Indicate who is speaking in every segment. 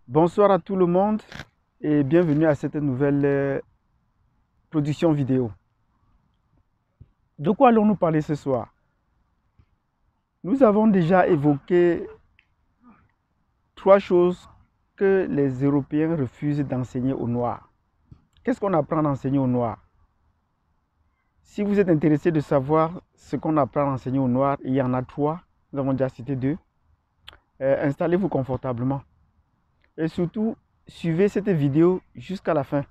Speaker 1: Bonsoir à tout le monde et bienvenue à cette nouvelle production vidéo. De quoi allons-nous parler ce soir? Nous avons déjà évoqué trois choses que les Européens refusent d'enseigner aux Noirs. Qu'est-ce qu'on apprend à enseigner aux Noirs? Si vous êtes intéressé de savoir ce qu'on apprend à enseigner aux Noirs, il y en a trois, nous avons déjà cité deux. Installez-vous confortablement et surtout suivez cette vidéo jusqu'à la fin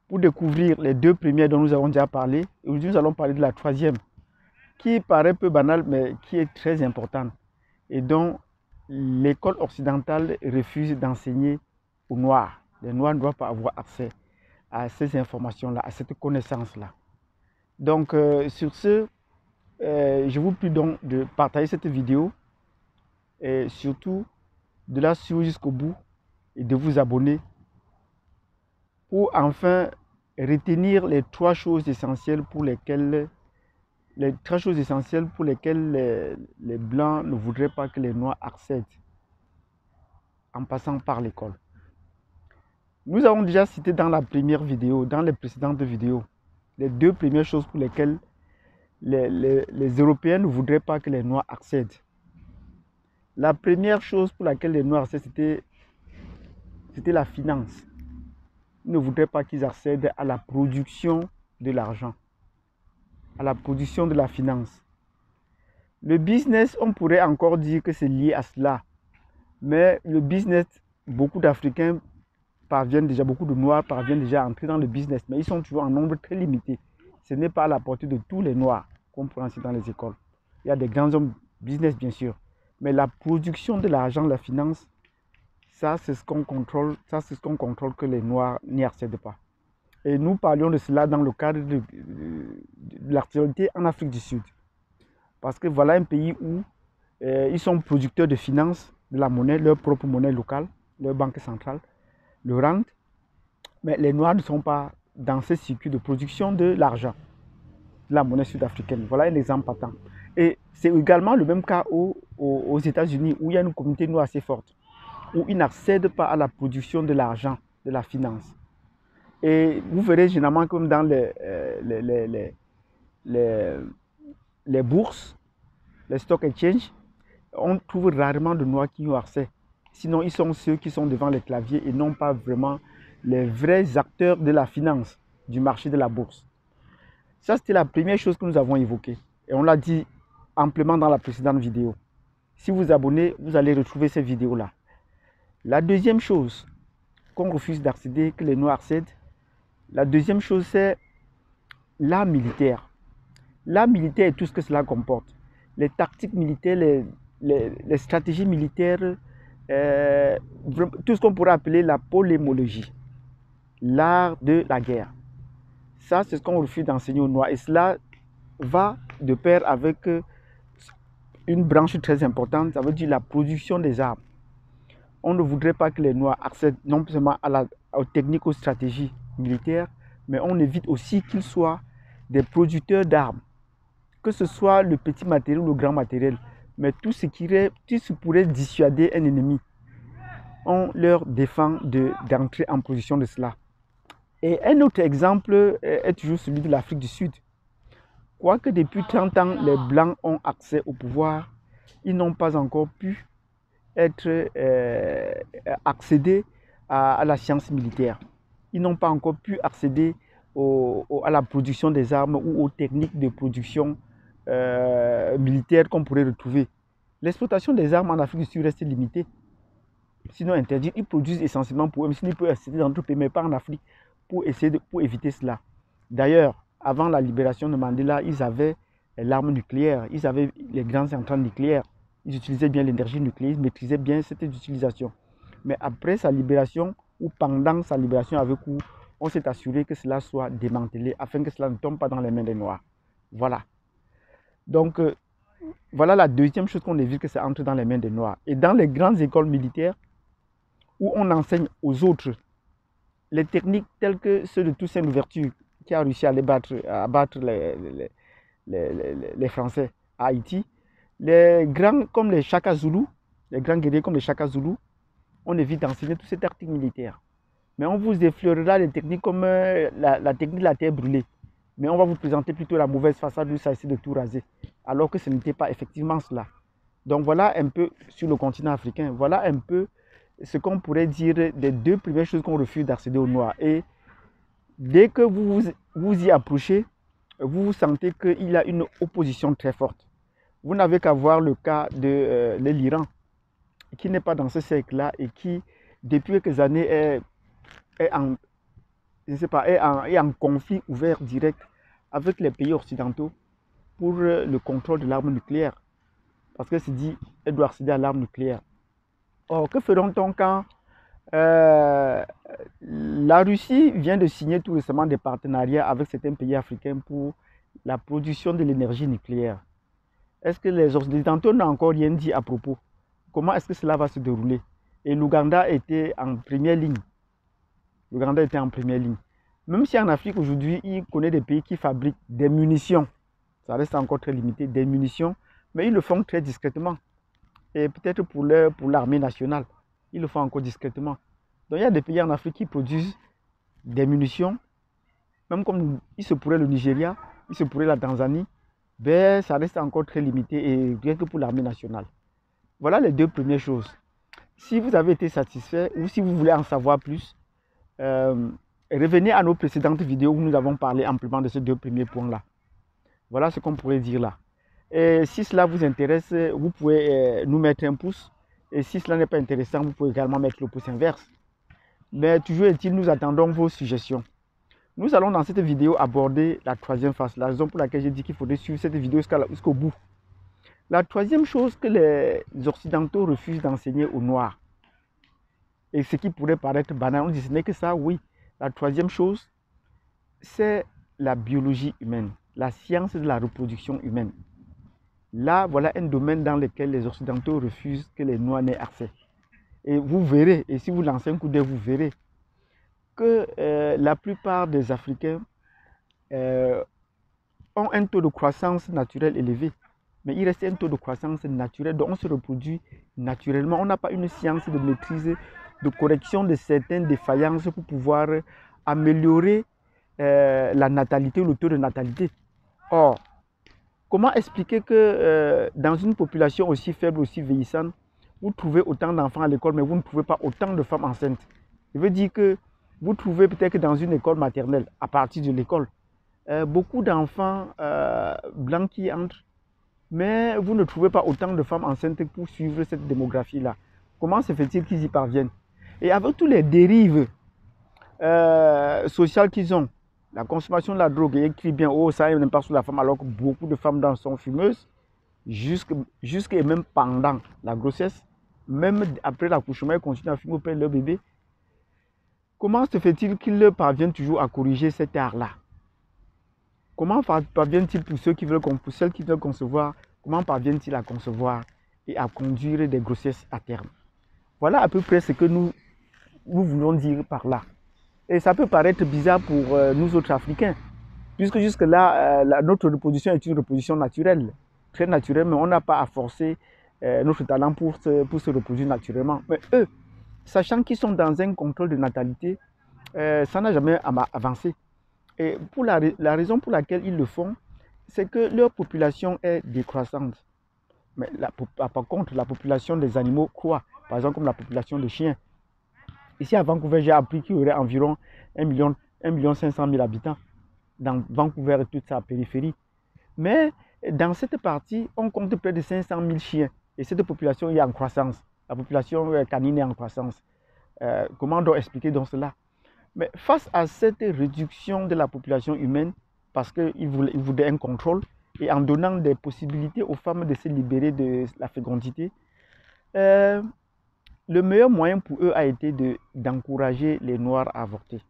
Speaker 1: pour découvrir les deux premières dont nous avons déjà parlé. Aujourd'hui, nous allons parler de la troisième, qui paraît peu banale, mais qui est très importante et dont l'école occidentale refuse d'enseigner aux Noirs. Les Noirs ne doivent pas avoir accès à ces informations-là, à cette connaissance-là. Donc, sur ce, je vous prie donc de partager cette vidéo et surtout de la suivre jusqu'au bout et de vous abonner pour enfin retenir les trois choses essentielles pour lesquelles les Blancs ne voudraient pas que les Noirs accèdent en passant par l'école. Nous avons déjà cité dans la première vidéo, dans les précédentes vidéos, les deux premières choses pour lesquelles les Européens ne voudraient pas que les Noirs accèdent. La première chose pour laquelle les Noirs accèdent, c'était la finance. Ils ne voudraient pas qu'ils accèdent à la production de l'argent, à la production de la finance. Le business, on pourrait encore dire que c'est lié à cela. Mais le business, beaucoup d'Africains parviennent déjà, beaucoup de Noirs parviennent déjà à entrer dans le business, mais ils sont toujours en nombre très limité. Ce n'est pas à la portée de tous les Noirs qu'on prend ainsi dans les écoles. Il y a des grands hommes business, bien sûr, mais la production de l'argent, la finance, ça c'est ce qu'on contrôle, que les Noirs n'y accèdent pas. Et nous parlions de cela dans le cadre de l'actualité en Afrique du Sud. Parce que voilà un pays où ils sont producteurs de finances, de la monnaie, leur propre monnaie locale, leur banque centrale, le rand. Mais les Noirs ne sont pas dans ce circuit de production de l'argent, de la monnaie sud-africaine. Voilà un exemple patent. Et c'est également le même cas aux États-Unis, où il y a une communauté noire assez forte, où ils n'accèdent pas à la production de l'argent, de la finance. Et vous verrez généralement comme dans les bourses, les stock exchange, on trouve rarement de Noirs qui y ont accès. Sinon, ils sont ceux qui sont devant les claviers et non pas vraiment les vrais acteurs de la finance, du marché de la bourse. Ça, c'était la première chose que nous avons évoquée. Et on l'a dit amplement dans la précédente vidéo. Si vous vous abonnez, vous allez retrouver ces vidéos-là. La deuxième chose qu'on refuse d'accéder, que les Noirs accèdent, la deuxième chose, c'est l'art militaire. L'art militaire et tout ce que cela comporte. Les tactiques militaires, les stratégies militaires, tout ce qu'on pourrait appeler la polémologie, l'art de la guerre. Ça, c'est ce qu'on refuse d'enseigner aux Noirs. Et cela va de pair avec une branche très importante, ça veut dire la production des armes. On ne voudrait pas que les Noirs accèdent non seulement aux techniques, aux stratégies militaires, mais on évite aussi qu'ils soient des producteurs d'armes. Que ce soit le petit matériel ou le grand matériel, mais tout ce qui pourrait dissuader un ennemi, on leur défend d'entrer en position de cela. Et un autre exemple est toujours celui de l'Afrique du Sud. Quoique depuis 30 ans, les Blancs ont accès au pouvoir, ils n'ont pas encore pu accéder à la science militaire. Ils n'ont pas encore pu accéder à la production des armes ou aux techniques de production militaire qu'on pourrait retrouver. L'exploitation des armes en Afrique du Sud reste limitée, sinon interdite. Ils produisent essentiellement pour eux, mais sinon ils peuvent accéder dans d'autres pays, mais pas en Afrique, pour éviter cela. D'ailleurs, avant la libération de Mandela, ils avaient l'arme nucléaire, ils avaient les grandes centrales nucléaires, ils utilisaient bien l'énergie nucléaire, ils maîtrisaient bien cette utilisation. Mais après sa libération, ou pendant sa libération avec où on s'est assuré que cela soit démantelé, afin que cela ne tombe pas dans les mains des Noirs. Voilà. Donc, voilà la deuxième chose qu'on évite, que ça entre dans les mains des Noirs. Et dans les grandes écoles militaires, où on enseigne aux autres les techniques telles que ceux de Toussaint Louverture, qui a réussi à battre les Français à Haïti, les grands comme les Chaka Zulu, les grands guerriers comme les Chaka Zulu, on évite d'enseigner tous ces tactiques militaires. Mais on vous effleurera des techniques comme la technique de la terre brûlée. Mais on va vous présenter plutôt la mauvaise façade où ça essaie de tout raser. Alors que ce n'était pas effectivement cela. Donc voilà un peu sur le continent africain. Voilà un peu ce qu'on pourrait dire des deux premières choses qu'on refuse d'accéder au noir. Et dès que vous y approchez, vous sentez qu'il y a une opposition très forte. Vous n'avez qu'à voir le cas de l'Iran, qui n'est pas dans ce cercle-là et qui, depuis quelques années, est en conflit ouvert direct avec les pays occidentaux pour le contrôle de l'arme nucléaire. Parce que c'est dit, elle doit accéder à l'arme nucléaire. Or, que feront-on quand la Russie vient de signer tout récemment des partenariats avec certains pays africains pour la production de l'énergie nucléaire? Est-ce que les Occidentaux n'ont encore rien dit à propos? Comment est-ce que cela va se dérouler? Et l'Ouganda était en première ligne. L'Ouganda était en première ligne. Même si en Afrique aujourd'hui, il connaît des pays qui fabriquent des munitions. Ça reste encore très limité, des munitions, mais ils le font très discrètement. Et peut-être pour l'armée nationale, ils le font encore discrètement. Donc il y a des pays en Afrique qui produisent des munitions, même comme il se pourrait le Nigeria, il se pourrait la Tanzanie, ben, ça reste encore très limité et rien que pour l'armée nationale. Voilà les deux premières choses. Si vous avez été satisfait ou si vous voulez en savoir plus, revenez à nos précédentes vidéos où nous avons parlé amplement de ces deux premiers points-là. Voilà ce qu'on pourrait dire là. Et si cela vous intéresse, vous pouvez nous mettre un pouce. Et si cela n'est pas intéressant, vous pouvez également mettre le pouce inverse. Mais toujours est-il, nous attendons vos suggestions. Nous allons dans cette vidéo aborder la troisième phase, la raison pour laquelle j'ai dit qu'il faudrait suivre cette vidéo jusqu'au bout. La troisième chose que les Occidentaux refusent d'enseigner aux Noirs, et ce qui pourrait paraître banal, on dit ce n'est que ça, oui. La troisième chose, c'est la biologie humaine, la science de la reproduction humaine. Là, voilà un domaine dans lequel les Occidentaux refusent que les Noirs n'aient accès. Et vous verrez, et si vous lancez un coup d'œil, vous verrez que la plupart des Africains ont un taux de croissance naturelle élevé. Mais il reste un taux de croissance naturelle, donc on se reproduit naturellement. On n'a pas une science de maîtrise, de correction de certaines défaillances pour pouvoir améliorer la natalité, le taux de natalité. Or, comment expliquer que dans une population aussi faible, aussi vieillissante, vous trouvez autant d'enfants à l'école, mais vous ne trouvez pas autant de femmes enceintes? Je veux dire que vous trouvez peut-être que dans une école maternelle, à partir de l'école, beaucoup d'enfants blancs qui entrent, mais vous ne trouvez pas autant de femmes enceintes pour suivre cette démographie-là. Comment se fait-il qu'ils y parviennent? Et avec tous les dérives sociales qu'ils ont, la consommation de la drogue, et écrit bien, oh, ça n'aime pas sur la femme, alors que beaucoup de femmes dans sont fumeuses, jusqu'à et même pendant la grossesse, même après l'accouchement, elles continuent à fumer auprès de leur bébé. Comment se fait-il qu'ils parviennent toujours à corriger cet art-là? Comment parviennent-ils pour celles qui veulent concevoir, comment parviennent-ils à concevoir et à conduire des grossesses à terme? Voilà à peu près ce que nous voulons dire par là. Et ça peut paraître bizarre pour nous autres Africains, puisque jusque-là, notre reproduction est une reproduction naturelle, très naturelle, mais on n'a pas à forcer notre talent pour se reproduire naturellement. Mais eux, sachant qu'ils sont dans un contrôle de natalité, ça n'a jamais avancé. Et pour la raison pour laquelle ils le font, c'est que leur population est décroissante. Mais par contre, la population des animaux croît, par exemple comme la population des chiens. Ici à Vancouver, j'ai appris qu'il y aurait environ 1,5 million habitants dans Vancouver et toute sa périphérie. Mais dans cette partie, on compte près de 500 000 chiens. Et cette population est en croissance. La population canine est en croissance. Comment on doit expliquer donc cela? Mais face à cette réduction de la population humaine, parce qu'ils voulaient un contrôle, et en donnant des possibilités aux femmes de se libérer de la fécondité, le meilleur moyen pour eux a été d'encourager les Noirs à avorter.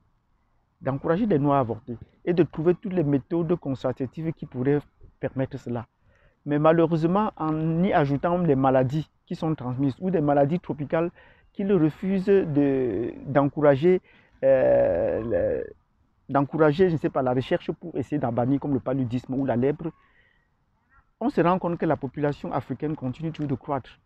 Speaker 1: D'encourager les Noirs à avorter et de trouver toutes les méthodes contraceptives qui pourraient permettre cela. Mais malheureusement, en y ajoutant les maladies qui sont transmises ou des maladies tropicales qu'ils refusent d'encourager, je ne sais pas, la recherche pour essayer d'en bannir, comme le paludisme ou la lèpre, on se rend compte que la population africaine continue toujours de croître.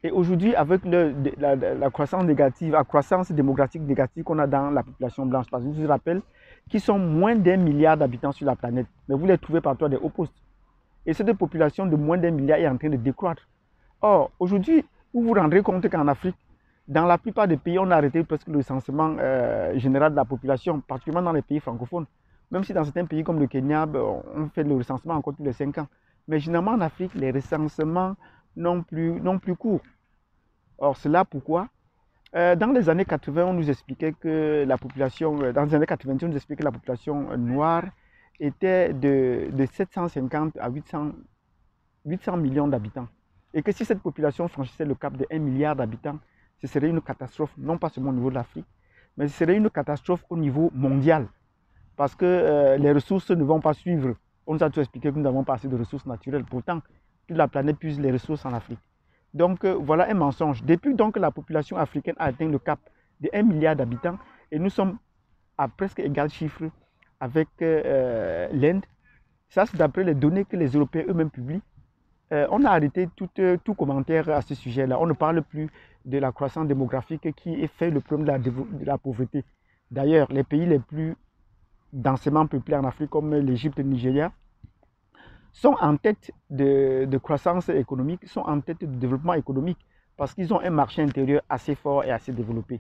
Speaker 1: Et aujourd'hui, avec la croissance négative, la croissance démographique négative qu'on a dans la population blanche, parce que je vous rappelle qu'ils sont moins d'1 milliard d'habitants sur la planète, mais vous les trouvez partout à des hauts postes. Et cette population de moins d'1 milliard est en train de décroître. Or, aujourd'hui, vous vous rendrez compte qu'en Afrique, dans la plupart des pays, on a arrêté presque le recensement général de la population, particulièrement dans les pays francophones. Même si dans certains pays comme le Kenya, on fait le recensement encore tous les 5 ans. Mais généralement en Afrique, les recensements n'ont plus cours. Or, cela pourquoi dans les années 80, on nous expliquait que la population, dans les années 90, on nous expliquait que la population noire était de 750 à 800 millions d'habitants. Et que si cette population franchissait le cap de 1 milliard d'habitants, ce serait une catastrophe, non pas seulement au niveau de l'Afrique, mais ce serait une catastrophe au niveau mondial. Parce que les ressources ne vont pas suivre. On nous a tout expliqué que nous n'avons pas assez de ressources naturelles. Pourtant, toute la planète puise les ressources en Afrique. Donc voilà un mensonge. Depuis donc que la population africaine a atteint le cap de 1 milliard d'habitants, et nous sommes à presque égal chiffre avec l'Inde, ça c'est d'après les données que les Européens eux-mêmes publient. On a arrêté tout commentaire à ce sujet-là. On ne parle plus de la croissance démographique qui fait le problème de la pauvreté. D'ailleurs, les pays les plus densément peuplés en Afrique, comme l'Égypte et le Nigeria, sont en tête de croissance économique, sont en tête de développement économique, parce qu'ils ont un marché intérieur assez fort et assez développé.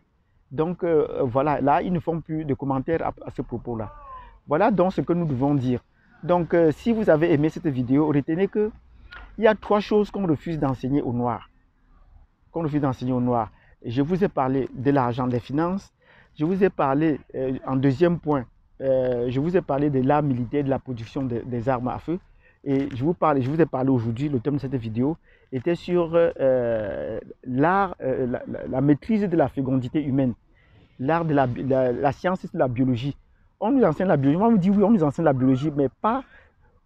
Speaker 1: Donc voilà, là, ils ne font plus de commentaires à ce propos-là. Voilà donc ce que nous devons dire. Donc si vous avez aimé cette vidéo, retenez que il y a 3 choses qu'on refuse d'enseigner aux Noirs. Je vous ai parlé de l'argent, des finances. Je vous ai parlé, en deuxième point, je vous ai parlé de l'art militaire, de la production des armes à feu. Et je vous ai parlé aujourd'hui, le thème de cette vidéo était sur la maîtrise de la fécondité humaine, l'art de la science de la biologie. On nous enseigne la biologie, moi on me dit oui, on nous enseigne la biologie, mais pas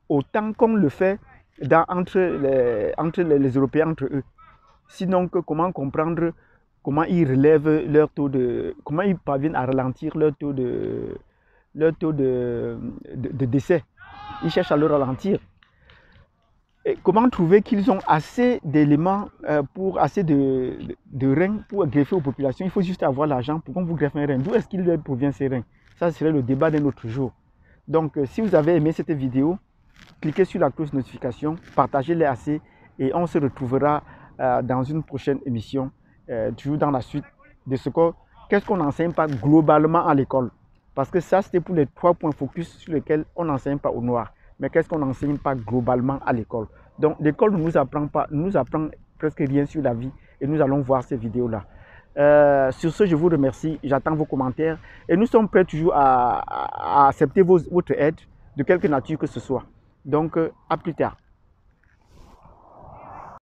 Speaker 1: autant qu'on le fait entre les Européens, entre eux. Sinon, comment comprendre comment ils relèvent leur taux de... Comment ils parviennent à ralentir leur taux de décès. Ils cherchent à le ralentir. Et comment trouver qu'ils ont assez d'éléments, assez de reins pour greffer aux populations. Il faut juste avoir l'argent pour qu'on vous greffe un rein. D'où est-ce qu'il provient ces reins? Ça serait le débat d'un autre jour. Donc, si vous avez aimé cette vidéo, cliquez sur la cloche de notification, partagez-les assez et on se retrouvera dans une prochaine émission, toujours dans la suite de qu'est-ce qu'on n'enseigne pas globalement à l'école. Parce que ça, c'était pour les 3 points focus sur lesquels on n'enseigne pas aux Noirs. Mais qu'est-ce qu'on n'enseigne pas globalement à l'école? Donc, l'école ne nous apprend pas, nous apprend presque rien sur la vie et nous allons voir ces vidéos-là. Sur ce, je vous remercie, j'attends vos commentaires et nous sommes prêts toujours à accepter votre aide de quelque nature que ce soit. Donc, à plus tard.